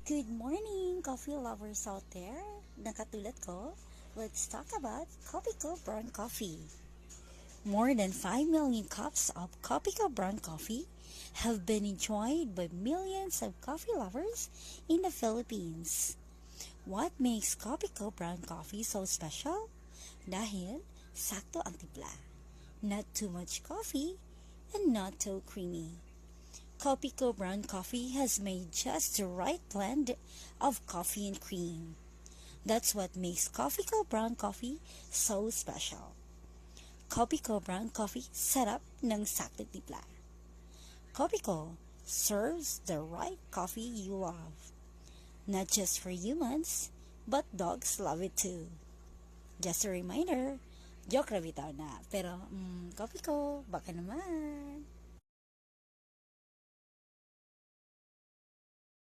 Good morning, coffee lovers out there. Nakatulad ko, let's talk about Kopiko brown coffee. More than 5 million cups of Kopiko brown coffee have been enjoyed by millions of coffee lovers in the Philippines. What makes Kopiko brown coffee so special? Dahil sakto ang timpla. Not too much coffee and not too creamy. Kopiko brown coffee has made just the right blend of coffee and cream. That's what makes Kopiko brown coffee so special. Kopiko brown coffee setup ng sakto timpla. Kopiko serves the right coffee you love. Not just for humans, but dogs love it too. Just a reminder, joke ra bitaw na. Pero, Kopiko, baka naman.